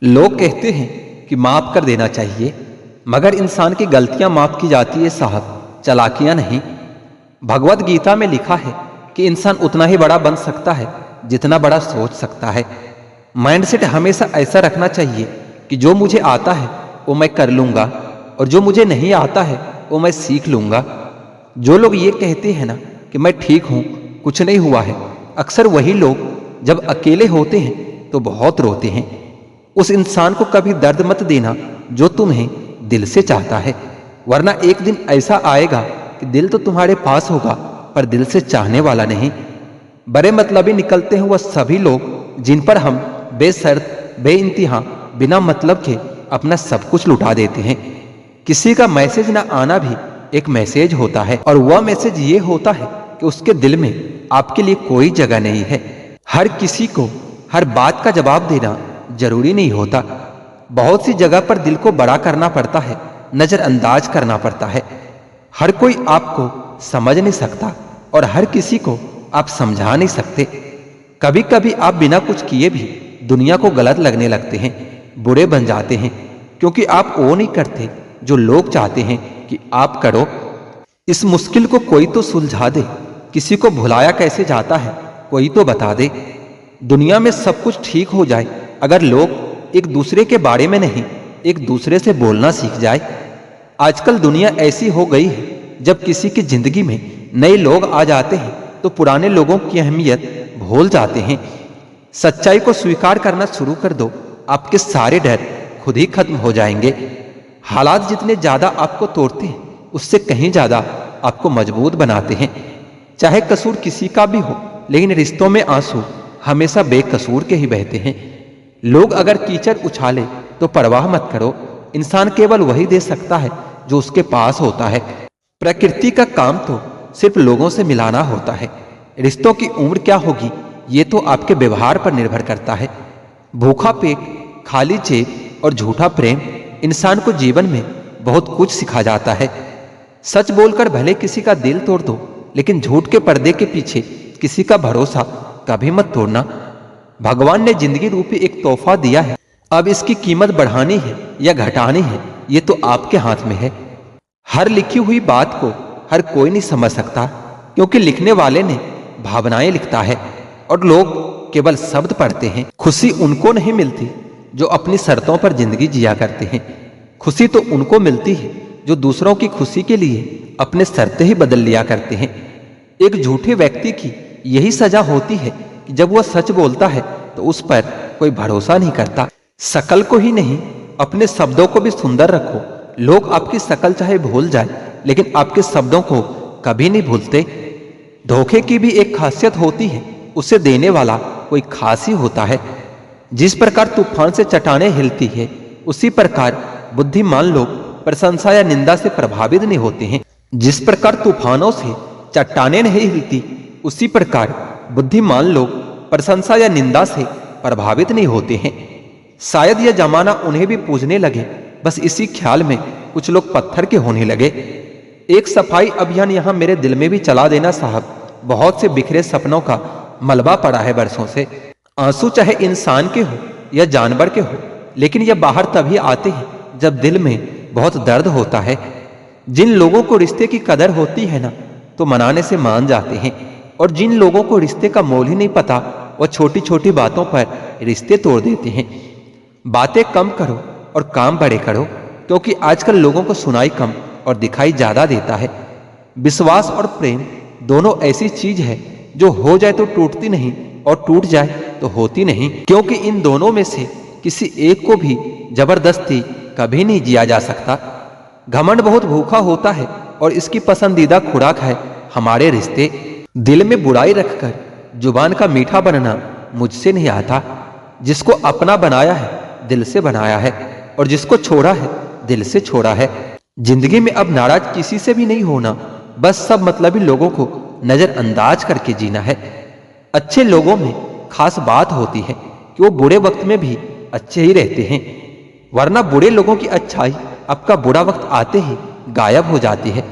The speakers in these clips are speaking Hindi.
लोग कहते हैं कि माफ कर देना चाहिए, मगर इंसान की गलतियां माफ की जाती है साहब, चालाकियां नहीं। भगवत गीता में लिखा है कि इंसान उतना ही बड़ा बन सकता है जितना बड़ा सोच सकता है। माइंडसेट हमेशा ऐसा रखना चाहिए कि जो मुझे आता है वो मैं कर लूंगा और जो मुझे नहीं आता है वो मैं सीख लूंगा। जो लोग ये कहते हैं ना कि मैं ठीक हूं, कुछ नहीं हुआ है, अक्सर वही लोग जब अकेले होते हैं तो बहुत रोते हैं। उस इंसान को कभी दर्द मत देना जो तुम्हें दिल से चाहता है, वरना एक दिन ऐसा आएगा कि दिल तो तुम्हारे पास होगा पर दिल से चाहने वाला नहीं। बड़े मतलबी निकलते हैं वह सभी लोग जिन पर हम बेशर्त बेइंतहा बिना मतलब के अपना सब कुछ लुटा देते हैं। किसी का मैसेज ना आना भी एक मैसेज होता है, और वह मैसेज ये होता है कि उसके दिल में आपके लिए कोई जगह नहीं है। हर किसी को हर बात का जवाब देना जरूरी नहीं होता। बहुत सी जगह पर दिल को बड़ा करना पड़ता है, नजरअंदाज करना पड़ता है। हर कोई आपको समझ नहीं सकता और हर किसी को आप समझा नहीं सकते। कभी कभी आप बिना कुछ किए भी दुनिया को गलत लगने लगते हैं, बुरे बन जाते हैं, क्योंकि आप वो नहीं करते जो लोग चाहते हैं कि आप करो। इस मुश्किल को कोई तो सुलझा दे, किसी को भुलाया कैसे जाता है कोई तो बता दे। दुनिया में सब कुछ ठीक हो जाए अगर लोग एक दूसरे के बारे में नहीं एक दूसरे से बोलना सीख जाए। आजकल दुनिया ऐसी हो गई है, जब किसी की जिंदगी में नए लोग आ जाते हैं तो पुराने लोगों की अहमियत भूल जाते हैं। सच्चाई को स्वीकार करना शुरू कर दो, आपके सारे डर खुद ही खत्म हो जाएंगे। हालात जितने ज्यादा आपको तोड़ते हैं उससे कहीं ज्यादा आपको मजबूत बनाते हैं। चाहे कसूर किसी का भी हो, लेकिन रिश्तों में आंसू हमेशा बेकसूर के ही बहते हैं। लोग अगर कीचड़ उछाले तो परवाह मत करो, इंसान केवल वही दे सकता है जो उसके पास होता है। प्रकृति का काम तो सिर्फ लोगों से मिलाना होता है। रिश्तों की उम्र क्या होगी ये तो आपके व्यवहार पर निर्भर करता है। भूखा पेट, खाली जेब और झूठा प्रेम इंसान को जीवन में बहुत कुछ सिखा जाता है। सच बोलकर भले किसी का दिल तोड़ दो, लेकिन झूठ के पर्दे के पीछे किसी का भरोसा कभी मत तोड़ना। भगवान ने जिंदगी रूपी एक तोहफा दिया है, अब इसकी कीमत बढ़ानी है या घटानी है ये तो आपके हाथ में है। हर लिखी हुई बात को हर कोई नहीं समझ सकता, क्योंकि लिखने वाले ने भावनाएं लिखता है और लोग केवल शब्द पढ़ते हैं। खुशी उनको नहीं मिलती जो अपनी शर्तों पर जिंदगी जिया करते हैं। खुशी तो उनको मिलती है जो दूसरों की खुशी के लिए अपने शर्तें ही बदल लिया करते हैं। एक झूठे व्यक्ति की यही सजा होती है कि जब वह सच बोलता है तो उस पर कोई भरोसा नहीं करता। शकल को ही नहीं, अपने शब्दों को भी सुंदर रखो। लोग आपकी शकल चाहे भूल जाए, लेकिन आपके शब्दों को कभी नहीं भूलते। धोखे की भी एक खासियत होती है, उसे देने वाला कोई खास ही होता है। जिस प्रकार तूफान से चट्टानें हिलती है, उसी प्रकार बुद्धिमान लोग प्रशंसा या निंदा से प्रभावित नहीं होते हैं। जिस प्रकार तूफानों से चट्टानें नहीं हिलती, उसी प्रकार बुद्धिमान लोग प्रशंसा या निंदा से प्रभावित नहीं होते हैं। शायद यह जमाना उन्हें भी पूजने लगे, बस इसी ख्याल में कुछ लोग पत्थर के होने लगे। एक सफाई अभियान यहां मेरे दिल में भी चला देना साहब। बहुत से बिखरे सपनों का मलबा पड़ा है बरसों से। आंसू चाहे इंसान के हो या जानवर के हो, लेकिन यह बाहर तभी आते हैं जब दिल में बहुत दर्द होता है। जिन लोगों को रिश्ते की कदर होती है ना, तो मनाने से मान जाते हैं, और जिन लोगों को रिश्ते का मोल ही नहीं पता, वो छोटी छोटी बातों पर रिश्ते तोड़ देते हैं। बातें कम करो और काम बड़े करो, क्योंकि आजकल लोगों को सुनाई कम और दिखाई ज्यादा देता है। विश्वास और प्रेम दोनों ऐसी चीज है जो हो जाए तो टूटती नहीं और टूट जाए तो होती नहीं, क्योंकि इन दोनों में से किसी एक को भी जबरदस्ती कभी नहीं जिया जा सकता। घमंड बहुत भूखा होता है और इसकी पसंदीदा खुराक है हमारे रिश्ते। दिल में बुराई रखकर जुबान का मीठा बनना मुझसे नहीं आता। जिसको अपना बनाया है दिल से बनाया है, और जिसको छोड़ा है दिल से छोड़ा है। जिंदगी में अब नाराज किसी से भी नहीं होना, बस सब मतलबी लोगों को नजरअंदाज करके जीना है। अच्छे लोगों में खास बात होती है कि वो बुरे वक्त में भी अच्छे ही रहते हैं, वरना बुरे लोगों की अच्छाई आपका बुरा वक्त आते ही गायब हो जाती है।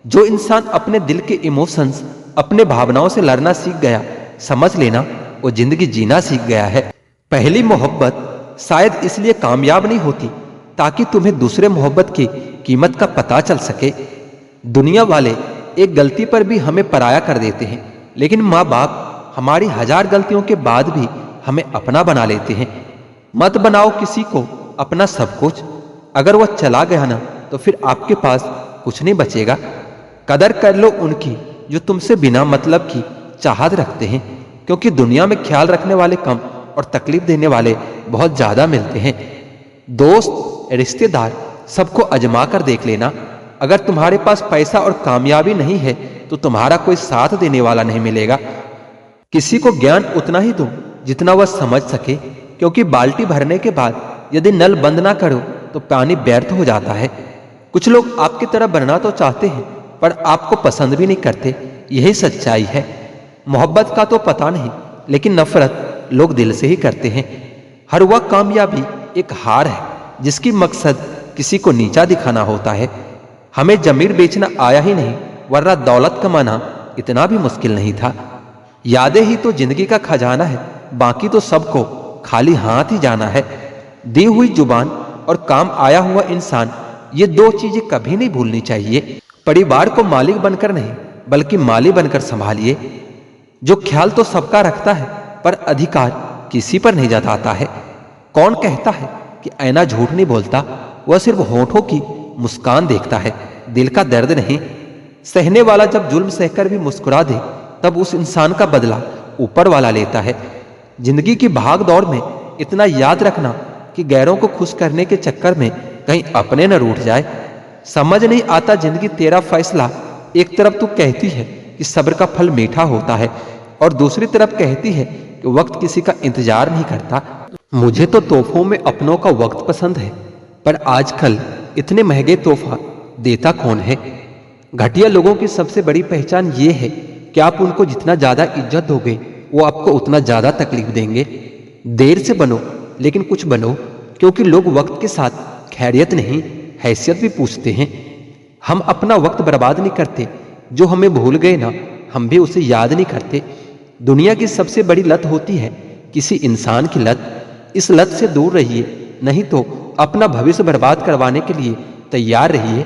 जो इंसान अपने दिल के इमोशंस, अपने भावनाओं से लड़ना सीख गया, समझ लेना वो जिंदगी जीना सीख गया है। पहली मोहब्बत शायद इसलिए कामयाब नहीं होती ताकि तुम्हें दूसरे मोहब्बत की कीमत का पता चल सके। दुनिया वाले एक गलती पर भी हमें पराया कर देते हैं, लेकिन माँ बाप हमारी 1000 गलतियों के बाद भी हमें अपना बना लेते हैं। मत बनाओ किसी को अपना सब कुछ, अगर वह चला गया ना तो फिर आपके पास कुछ नहीं बचेगा। कदर कर लो उनकी जो तुमसे बिना मतलब की चाहत रखते हैं, क्योंकि दुनिया में ख्याल रखने वाले कम और तकलीफ देने वाले बहुत ज्यादा मिलते हैं। दोस्त, रिश्तेदार सबको अजमा कर देख लेना। अगर तुम्हारे पास पैसा और कामयाबी नहीं है तो तुम्हारा कोई साथ देने वाला नहीं मिलेगा। किसी को ज्ञान उतना ही दो जितना वह समझ सके, क्योंकि बाल्टी भरने के बाद यदि नल बंद ना करो तो पानी व्यर्थ हो जाता है। कुछ लोग आपकी तरह बनना तो चाहते हैं पर आपको पसंद भी नहीं करते, यही सच्चाई है। मोहब्बत का तो पता नहीं, लेकिन नफरत लोग दिल से ही करते हैं। हर वह कामयाबी एक हार है जिसकी मकसद किसी को नीचा दिखाना होता है। हमें जमीर बेचना आया ही नहीं, वरना दौलत कमाना इतना भी मुश्किल नहीं था। यादें ही तो जिंदगी का खजाना है, बाकी तो सबको खाली हाथ ही जाना है। दी हुई जुबान और काम आया हुआ इंसान, ये दो चीजें कभी नहीं भूलनी चाहिए। परिवार को मालिक बनकर नहीं बल्कि माली बनकर संभालिए। जो ख्याल तो सबका रखता है पर अधिकार किसी पर नहीं जताता है। कौन कहता है कि ऐना झूठ नहीं बोलता, वह सिर्फ होठों की मुस्कान देखता है, दिल का दर्द नहीं। सहने वाला जब जुल्म सहकर भी मुस्कुरा दे तब उस इंसान का बदला ऊपर वाला लेता है। जिंदगी की भाग दौड़ में इतना याद रखना कि गैरों को खुश करने के चक्कर में कहीं अपने न रूठ जाए। समझ नहीं आता जिंदगी तेरा फैसला, एक तरफ तू कहती है कि सब्र का फल मीठा होता है और दूसरी तरफ कहती है कि वक्त किसी का इंतजार नहीं करता। मुझे तो तोहफों में अपनों का वक्त पसंद है, पर आजकल इतने महंगे तोहफा देता कौन है। घटिया लोगों की सबसे बड़ी पहचान ये है कि आप उनको जितना ज्यादा इज्जत दोगे वो आपको उतना ज्यादा तकलीफ देंगे। देर से बनो लेकिन कुछ बनो, क्योंकि लोग वक्त के साथ खैरियत नहीं हैसियत भी पूछते हैं। हम अपना वक्त बर्बाद नहीं करते, जो हमें भूल गए ना हम भी उसे याद नहीं करते। दुनिया की सबसे बड़ी लत होती है किसी इंसान की लत। इस लत से दूर रहिए, नहीं तो अपना भविष्य बर्बाद करवाने के लिए तैयार रहिए।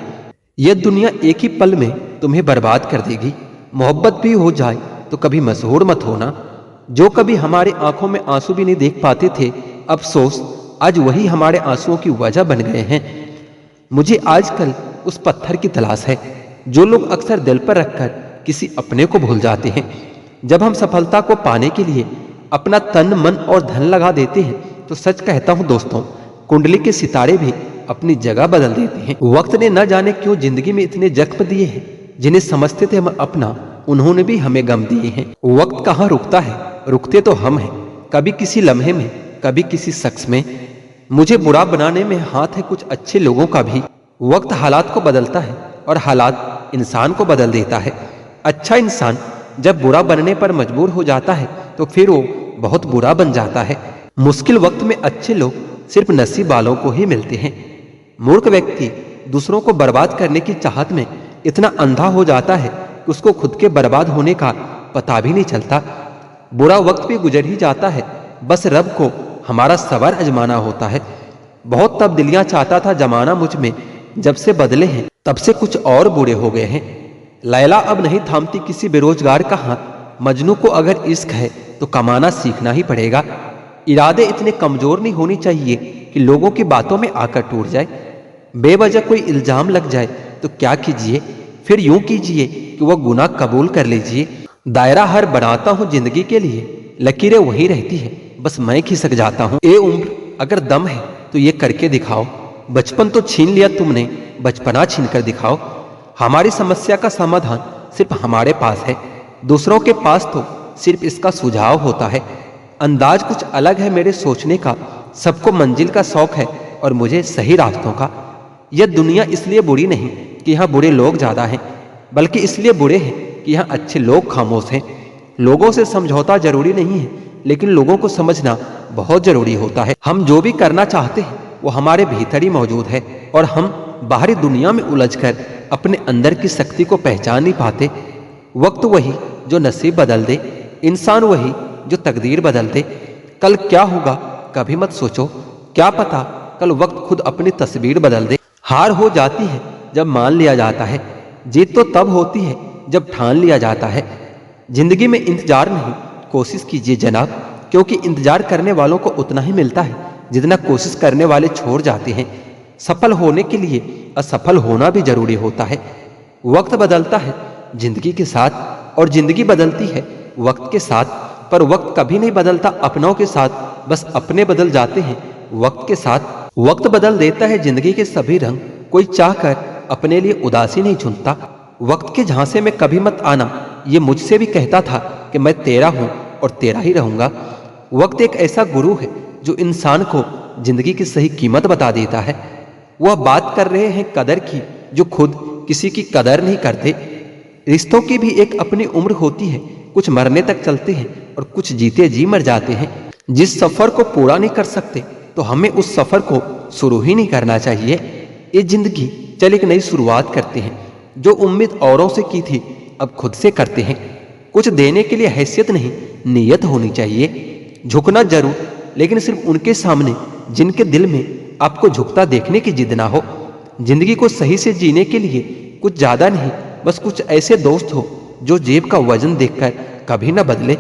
यह दुनिया एक ही पल में तुम्हें बर्बाद कर देगी। मोहब्बत भी हो जाए तो कभी मशहूर मत होना। जो कभी हमारे आंखों में आंसू भी नहीं देख पाते थे, अफसोस आज वही हमारे आंसुओं की वजह बन गए हैं। मुझे आजकल उस पत्थर की तलाश है जो लोग अक्सर दिल पर रखकर किसी अपने को भूल जाते हैं। जब हम सफलता को पाने के लिए अपना तन मन और धन लगा देते हैं तो सच कहता हूं दोस्तों, कुंडली के सितारे भी अपनी जगह बदल देते हैं। वक्त ने न जाने क्यों जिंदगी में इतने जख्म दिए हैं, जिन्हें समझते थे हम अपना, उन्होंने भी हमें गम दिए हैं। वक्त कहाँ रुकता है, रुकते तो हम हैं, कभी किसी लम्हे में कभी किसी शख्स में। मुझे बुरा बनाने में हाथ है कुछ अच्छे लोगों का भी। वक्त हालात को बदलता है और हालात इंसान को बदल देता है। अच्छा इंसान जब बुरा बनने पर मजबूर हो जाता है तो फिर वो बहुत बुरा बन जाता है। मुश्किल वक्त में अच्छे लोग सिर्फ नसीब वालों को ही मिलते हैं। मूर्ख व्यक्ति दूसरों को बर्बाद करने की चाहत में इतना अंधा हो जाता है कि उसको खुद के बर्बाद होने का पता भी नहीं चलता। बुरा वक्त भी गुजर ही जाता है, बस रब को हमारा सबर आजमाना होता है। बहुत तब्दीलियां चाहता था जमाना मुझ में, जब से बदले हैं तब से कुछ और बुरे हो गए हैं। लैला अब नहीं थामती किसी बेरोजगार का हाथ। मजनू को अगर इश्क है तो कमाना सीखना ही पड़ेगा। इरादे इतने कमजोर नहीं होने चाहिए कि लोगों की बातों में आकर टूट जाए। बेवजह कोई इल्जाम लग जाए तो क्या कीजिए, फिर यूं कीजिए कि वह गुनाह कबूल कर लीजिए। दायरा हर बनाता हूं जिंदगी के लिए, लकीरें वही रहती है, बस मैं खिसक जाता हूं। ए उम्र अगर दम है तो ये करके दिखाओ। बचपन तो छीन लिया तुमने, बचपना छीन कर दिखाओ। हमारी समस्या का समाधान सिर्फ हमारे पास है, दूसरों के पास तो सिर्फ इसका सुझाव होता है। अंदाज कुछ अलग है मेरे सोचने का, सबको मंजिल का शौक है और मुझे सही रास्तों का। यह दुनिया इसलिए बुरी नहीं कि यहाँ बुरे लोग ज्यादा हैं, बल्कि इसलिए बुरे हैं कि यहाँ अच्छे लोग खामोश हैं। लोगों से समझौता जरूरी नहीं है, लेकिन लोगों को समझना बहुत जरूरी होता है। हम जो भी करना चाहते हैं वो हमारे भीतर ही मौजूद है और हम बाहरी दुनिया में उलझकर अपने अंदर की शक्ति को पहचान नहीं पाते। वक्त वही जो नसीब बदल दे, इंसान वही जो तकदीर बदल दे। कल क्या होगा कभी मत सोचो, क्या पता कल वक्त खुद अपनी तस्वीर बदल दे। हार हो जाती है जब मान लिया जाता है, जीत तो तब होती है जब ठान लिया जाता है। जिंदगी में इंतजार नहीं, कोशिश कीजिए जनाब, क्योंकि इंतजार करने वालों को उतना ही मिलता है जितना कोशिश करने वाले छोड़ जाते हैं। सफल होने के लिए असफल होना भी जरूरी होता है। वक्त बदलता है जिंदगी के साथ और जिंदगी बदलती है वक्त के साथ, पर वक्त कभी नहीं बदलता अपनों के साथ, बस अपने बदल जाते हैं वक्त के साथ। वक्त बदल देता है जिंदगी के सभी रंग, कोई चाहकर अपने लिए उदासी नहीं चुनता। वक्त के झांसे में कभी मत आना, ये मुझसे भी कहता था कि मैं तेरा हूं और तेरा ही रहूंगा। वक्त एक ऐसा गुरु है जो इंसान को जिंदगी की सही कीमत बता देता है। वह बात कर रहे हैं कदर की जो खुद किसी की कदर नहीं करते। रिश्तों की भी एक अपनी उम्र होती है, कुछ मरने तक चलते हैं और कुछ जीते जी मर जाते हैं। जिस सफर को पूरा नहीं कर सकते तो हमें उस सफर को शुरू ही नहीं करना चाहिए। ये जिंदगी चल एक नई शुरुआत करते हैं, जो उम्मीद औरों से की थी अब खुद से करते हैं। कुछ देने के लिए हैसियत नहीं, नीयत होनी चाहिए। झुकना जरूर, लेकिन सिर्फ उनके सामने जिनके दिल में आपको झुकता देखने की जिद ना हो। जिंदगी को सही से जीने के लिए कुछ ज्यादा नहीं, बस कुछ ऐसे दोस्त हो जो जेब का वजन देखकर कभी ना बदले।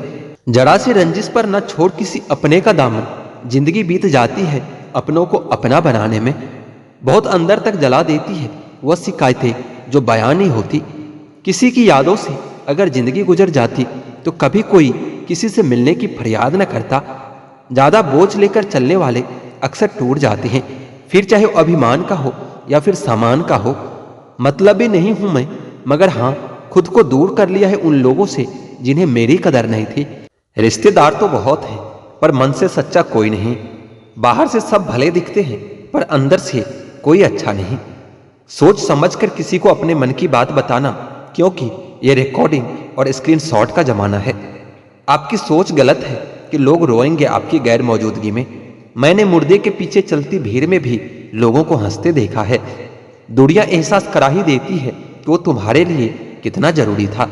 जरा सी रंजिश पर न छोड़ किसी अपने का दामन, जिंदगी बीत जाती है अपनों को अपना बनाने में। बहुत अंदर तक जला देती है वह शिकायतें जो बयान नहीं होती। किसी की यादों से अगर जिंदगी गुजर जाती तो कभी कोई किसी से मिलने की फरियाद न करता। ज्यादा बोझ लेकर चलने वाले अक्सर टूट जाते हैं, फिर चाहे वो अभिमान का हो या फिर सामान का हो। मतलबी नहीं हूं मैं, मगर हाँ खुद को दूर कर लिया है उन लोगों से जिन्हें मेरी कदर नहीं थी। रिश्तेदार तो बहुत हैं, पर मन से सच्चा कोई नहीं। बाहर से सब भले दिखते हैं, पर अंदर से कोई अच्छा नहीं। सोच समझकर किसी को अपने मन की बात बताना, क्योंकि यह रिकॉर्डिंग और स्क्रीनशॉट का जमाना है। आपकी सोच गलत है कि लोग रोएंगे आपकी गैर मौजूदगी में। मैंने मुर्दे के पीछे चलती भीड़ में भी लोगों को हंसते देखा है। दुनिया एहसास करा ही देती है कि वो तुम्हारे लिए कितना जरूरी था।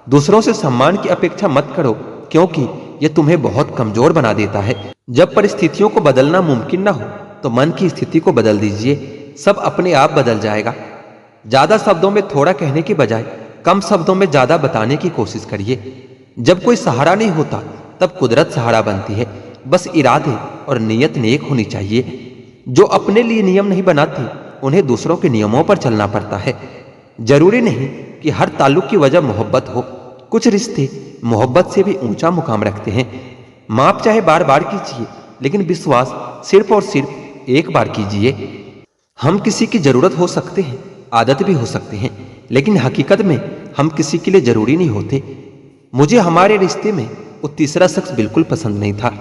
दूसरों से सम्मान की अपेक्षा मत करो, क्योंकि यह तुम्हें बहुत कमजोर बना देता है। जब परिस्थितियों को बदलना मुमकिन ना हो तो मन की स्थिति को बदल दीजिए, सब अपने आप बदल जाएगा। ज्यादा शब्दों में थोड़ा कहने की बजाय कम शब्दों में ज्यादा बताने की कोशिश करिए। जब कोई सहारा नहीं होता तब कुदरत सहारा बनती है। बस इरादे और नीयत नेक होनी चाहिए। जो अपने लिए नियम नहीं बनाते उन्हें दूसरों के नियमों पर चलना पड़ता है। जरूरी नहीं कि हर ताल्लुक की वजह मोहब्बत हो, कुछ रिश्ते मोहब्बत से भी ऊंचा मुकाम रखते हैं। माफ चाहे बार बार कीजिए, लेकिन विश्वास सिर्फ और सिर्फ एक बार कीजिए। हम किसी की जरूरत हो सकते हैं, आदत भी हो सकते हैं, लेकिन हकीकत में हम किसी के लिए जरूरी नहीं होते। मुझे हमारे रिश्ते में वो तीसरा शख्स बिल्कुल पसंद नहीं था,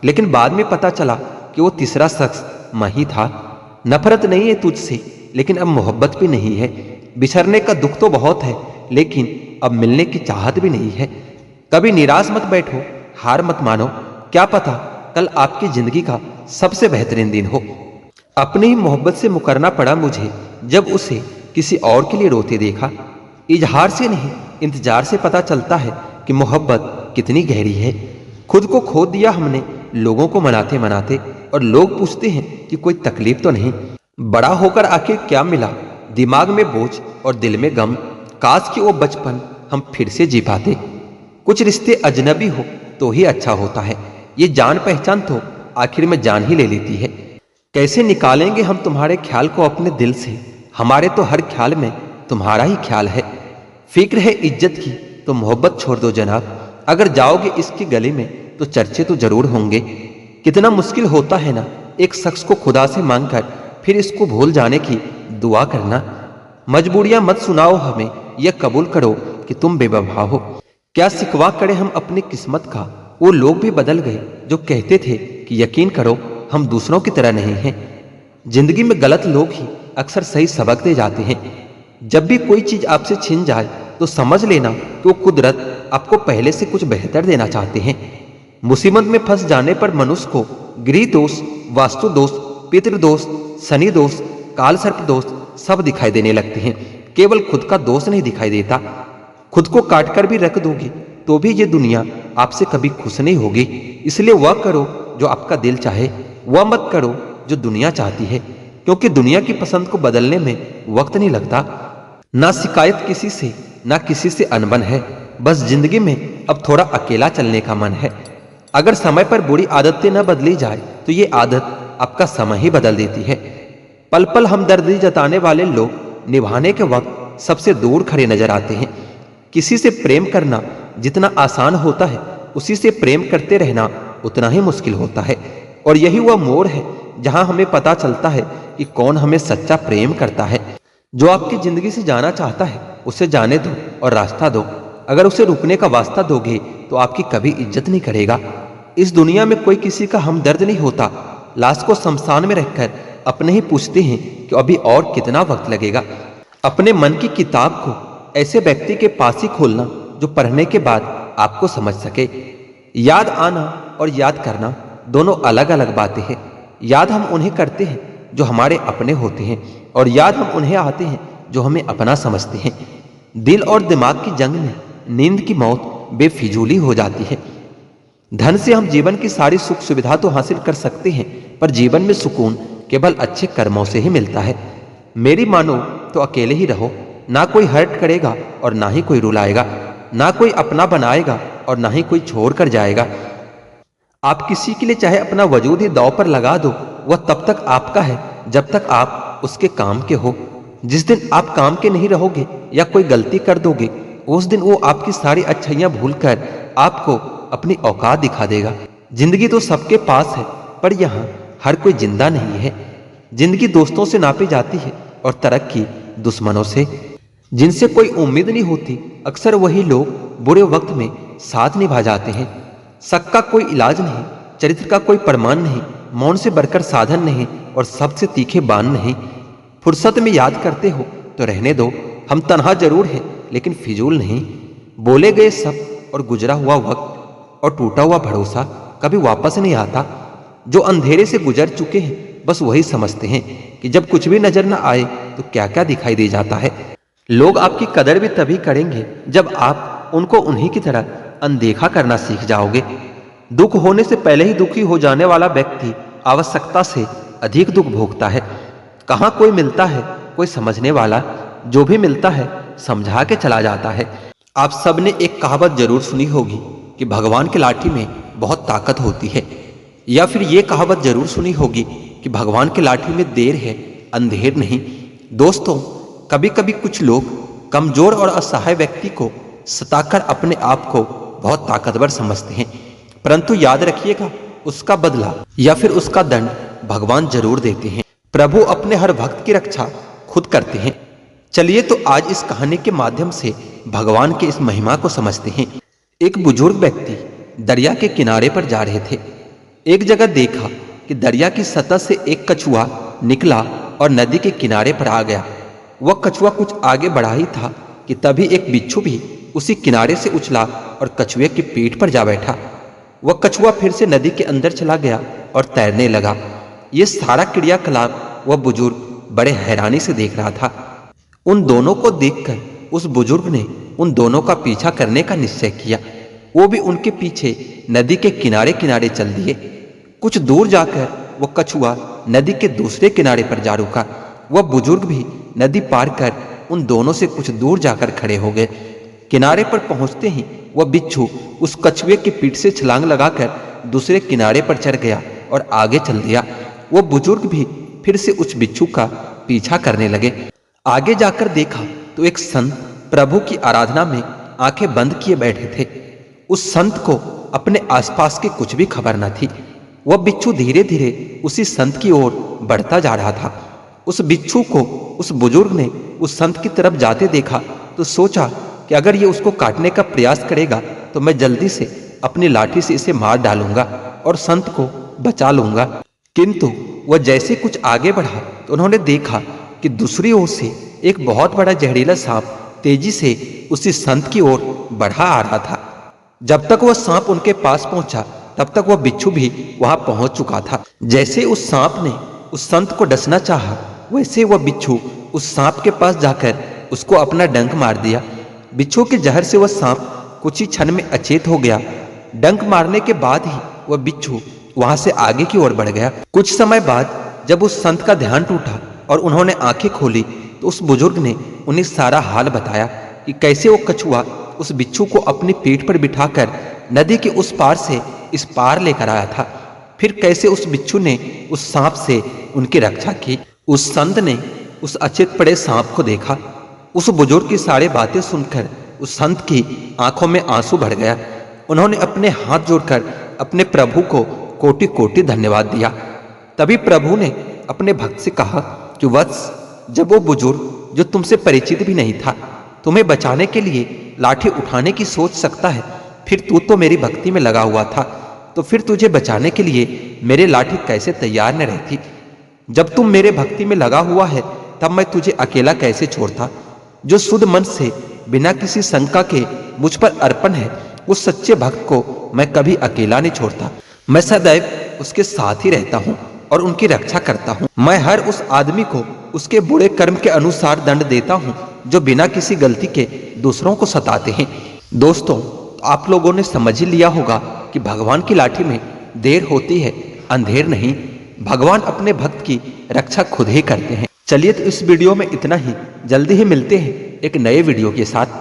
लेकिन बाद में पता चला कि वो तीसरा शख्स मैं ही था। नफरत नहीं है तुझसे, लेकिन अब मोहब्बत भी नहीं है। बिछड़ने का दुख तो बहुत है, लेकिन अब मिलने की चाहत भी नहीं है। कभी निराश मत बैठो, हार मत मानो। क्या पता कल आपकी जिंदगी का सबसे बेहतरीन दिन हो। अपनी ही मोहब्बत से मुकरना पड़ा मुझे जब उसे किसी और के लिए रोते देखा। इजहार से नहीं, इंतजार से पता चलता है कि मोहब्बत कितनी गहरी है। खुद को खो दिया हमने लोगों को मनाते मनाते, और लोग पूछते हैं कि कोई तकलीफ तो नहीं। बड़ा होकर आखिर क्या मिला, दिमाग में बोझ और दिल में गम। काश कि वो बचपन हम फिर से जी पाते। कुछ रिश्ते अजनबी हो तो ही अच्छा होता है, ये जान पहचान तो आखिर में जान ही ले लेती है। कैसे निकालेंगे हम तुम्हारे ख्याल को अपने दिल से, हमारे तो हर ख्याल में तुम्हारा ही ख्याल है। फिक्र है इज्जत की तो मोहब्बत छोड़ दो जनाब, अगर जाओगे इसकी गली में तो चर्चे तो जरूर होंगे। कितना मुश्किल होता है ना एक शख्स को खुदा से मांगकर फिर इसको भूल जाने की दुआ करना। मजबूरियां मत सुनाओ हमें, यह कबूल करो कि तुम बेवफा हो। क्या सिकवा करे हम अपनी किस्मत का, वो लोग भी बदल गए जो कहते थे कि यकीन करो हम दूसरों की तरह नहीं हैं। जिंदगी में गलत लोग ही अक्सर सही सबक दे जाते हैं। जब भी कोई चीज आपसे छिन जाए तो समझ लेना कि वो कुदरत आपको पहले से कुछ बेहतर देना चाहते हैं। मुसीबत में फंस जाने पर मनुष्य को गृह दोष, वास्तु दोष, पितृ दोष, शनि दोष, काल सर्प दोष सब दिखाई देने लगते हैं। केवल खुद का दोष नहीं दिखाई देता। खुद को काट कर भी रख दोगे तो भी ये दुनिया आपसे कभी खुश नहीं होगी। इसलिए वह करो जो आपका दिल चाहे, वह मत करो जो दुनिया चाहती है, क्योंकि दुनिया की पसंद को बदलने में वक्त नहीं लगता। ना शिकायत किसी से, ना किसी से अनबन है, बस जिंदगी में अब थोड़ा अकेला चलने का मन है। अगर समय पर बुरी आदतें न बदली जाए तो ये आदत आपका समय ही बदल देती है। पल पल हमदर्दी जताने वाले लोग निभाने के वक्त सबसे दूर खड़े नजर आते हैं। किसी से प्रेम करना जितना आसान होता है, उसी से प्रेम करते रहना उतना ही मुश्किल होता है। और यही वह मोड़ है जहां हमें पता चलता है कि कौन हमें सच्चा प्रेम करता है। जो आपकी जिंदगी से जाना चाहता है उसे जाने दो और रास्ता दो। अगर उसे रुकने का वास्ता दोगे तो आपकी कभी इज्जत नहीं करेगा। इस दुनिया में कोई किसी का हमदर्द नहीं होता। लाश को शमशान में रखकर अपने ही पूछते हैं कि अभी और कितना वक्त लगेगा। अपने मन की किताब को ऐसे व्यक्ति के पास ही खोलना जो पढ़ने के बाद आपको समझ सके। याद आना और याद करना दोनों अलग अलग बातें हैं। याद हम उन्हें करते हैं जो हमारे अपने होते हैं, और याद हम उन्हें आते हैं जो हमें अपना समझते हैं। दिल और दिमाग की जंग में नींद की मौत बेफिजूली हो जाती है। धन से हम जीवन की सारी सुख सुविधा तो हासिल कर सकते हैं, पर जीवन में सुकून केवल अच्छे कर्मों से ही मिलता है। मेरी मानो तो अकेले ही रहो। ना कोई हर्ट करेगा और ना ही कोई रुलाएगा, ना कोई अपना बनाएगा और ना ही कोई छोड़ कर जाएगा। आप किसी के लिए चाहे अपना वजूद ही दांव पर लगा दो, वह तब तक आपका है जब तक आप उसके काम के हो। जिस दिन आप काम के नहीं रहोगे या कोई गलती कर दोगे, उस दिन वो आपकी सारी अच्छाइयां भूलकर आपको अपनी औकात दिखा देगा। जिंदगी तो सबके पास है, पर यहाँ हर कोई जिंदा नहीं है। जिंदगी दोस्तों से नापी जाती है और तरक्की दुश्मनों से। जिनसे कोई उम्मीद नहीं होती, अक्सर वही लोग बुरे वक्त में साथ निभा जाते हैं। शक का कोई इलाज नहीं, चरित्र का कोई प्रमाण नहीं, मौन से बढ़कर साधन नहीं और सबसे तीखे बाण नहीं। फुर्सत में याद करते हो तो रहने दो, हम तन्हा जरूर हैं लेकिन फिजूल नहीं। बोले गए सब और गुजरा हुआ वक्त और टूटा हुआ भरोसा कभी वापस नहीं आता। जो अंधेरे से गुजर चुके हैं बस वही समझते हैं कि जब कुछ भी नजर न आए तो क्या क्या दिखाई दे जाता है। लोग आपकी कदर भी तभी करेंगे जब आप उनको उन्हीं की तरह अनदेखा करना सीख जाओगे। दुख होने से पहले ही दुखी हो जाने वाला व्यक्ति आवश्यकता से अधिक दुख भोगता है। कहाँ कोई मिलता है कोई समझने वाला, जो भी मिलता है समझा के चला जाता है। आप सबने एक कहावत जरूर सुनी होगी कि भगवान की लाठी में बहुत ताकत होती है, या फिर ये कहावत जरूर सुनी होगी कि भगवान की लाठी में देर है अंधेर नहीं। दोस्तों, कभी कभी कुछ लोग कमजोर और असहाय व्यक्ति को सताकर अपने आप को बहुत ताकतवर समझते हैं, परंतु याद रखिएगा उसका बदला या फिर उसका दंड भगवान जरूर देते हैं। प्रभु अपने हर भक्त की रक्षा खुद करते हैं। चलिए तो आज इस कहानी के माध्यम से भगवान की इस महिमा को समझते हैं। एक बुजुर्ग व्यक्ति दरिया के किनारे पर जा रहे थे। एक जगह देखा कि दरिया की सतह से एक कछुआ निकला और नदी के किनारे पर आ गया। वह कछुआ कुछ आगे बढ़ा ही था कि तभी एक बिच्छू भी उसी किनारे से उछला और कछुए की पीठ पर जा बैठा। वह कछुआ फिर से नदी के अंदर चला गया और तैरने लगा। ये सारा क्रियाकलाप वह बुजुर्ग बड़े हैरानी से देख रहा था। उन दोनों को देखकर उस बुजुर्ग ने उन दोनों का पीछा करने का निश्चय किया। वो भी उनके पीछे नदी के किनारे किनारे चल दिए। कुछ दूर जाकर वह कछुआ नदी के दूसरे किनारे पर जा रुका। वह बुजुर्ग भी नदी पार कर उन दोनों से कुछ दूर जाकर खड़े हो गए। किनारे पर पहुंचते ही वह बिच्छू उस कछुए की पीठ से छलांग लगाकर दूसरे किनारे पर चढ़ गया और आगे चल दिया। वह बुजुर्ग भी फिर से उस बिच्छू का पीछा करने लगे। आगे जाकर देखा तो एक संत प्रभु की आराधना में आंखें बंद किए बैठे थे। उस संत को अपने आसपास की कुछ भी खबर न थी। वह बिच्छू धीरे धीरे उसी संत की ओर बढ़ता जा रहा था। उस बिच्छू को उस बुजुर्ग ने उस संत की तरफ जाते देखा तो सोचा कि अगर ये उसको काटने का प्रयास करेगा तो मैं जल्दी से अपनी लाठी से इसे मार डालूंगा और संत को बचा लूंगा। किंतु वह जैसे कुछ आगे बढ़ा तो उन्होंने देखा कि दूसरी ओर से एक बहुत बड़ा जहरीला सांप तेजी से उसी संत की ओर बढ़ा आ रहा था। जब तक वह सांप उनके पास पहुंचा तब तक वह बिच्छू भी वहां पहुंच चुका था। जैसे उस सांप ने उस संत को डसना चाहा, वैसे वह बिच्छू उस सांप के पास जाकर उसको अपना डंक मार दिया। बिच्छू के जहर से वह सांप कुछ ही क्षण में अचेत हो गया। डंक मारने के बाद ही वह बिच्छू वहां से आगे की ओर बढ़ गया। कुछ समय बाद जब उस संत का ध्यान टूटा और उन्होंने आंखें खोली तो उस बुजुर्ग ने उन्हें सारा हाल बताया कि कैसे वो कछुआ उस बिच्छू को अपनी पीठ पर बिठाकर नदी के उस पार से इस पार लेकर आया था। फिर कैसे उस बिच्छू ने उस सांप से उनकी रक्षा की। उस संत ने उस अचेत पड़े सांप को देखा। उस बुजुर्ग की सारी बातें सुनकर उस संत की आंखों में आंसू भर गया। उन्होंने अपने हाथ जोड़कर अपने प्रभु को कोटि कोटि धन्यवाद दिया। तभी प्रभु ने अपने भक्त से कहा कि वत्स, जब वो बुजुर्ग जो तुमसे परिचित भी नहीं था तुम्हें बचाने के लिए लाठी उठाने की सोच सकता है, फिर तू तो मेरी भक्ति में लगा हुआ था, तो फिर तुझे बचाने के लिए मेरे लाठी कैसे तैयार न रहती। जब तुम मेरे भक्ति में लगा हुआ है तब मैं तुझे अकेला कैसे छोड़ता। जो शुद्ध मन से बिना किसी शंका के मुझ पर अर्पण है उस सच्चे भक्त को मैं कभी अकेला नहीं छोड़ता। मैं सदैव उसके साथ ही रहता हूँ और उनकी रक्षा करता हूँ। मैं हर उस आदमी को उसके बुरे कर्म के अनुसार दंड देता हूँ जो बिना किसी गलती के दूसरों को सताते हैं। दोस्तों, आप लोगों ने समझ ही लिया होगा कि भगवान की लाठी में देर होती है, अंधेर नहीं। भगवान अपने भक्त की रक्षा खुद ही करते हैं। चलिए तो इस वीडियो में इतना ही। जल्दी ही मिलते हैं एक नए वीडियो के साथ।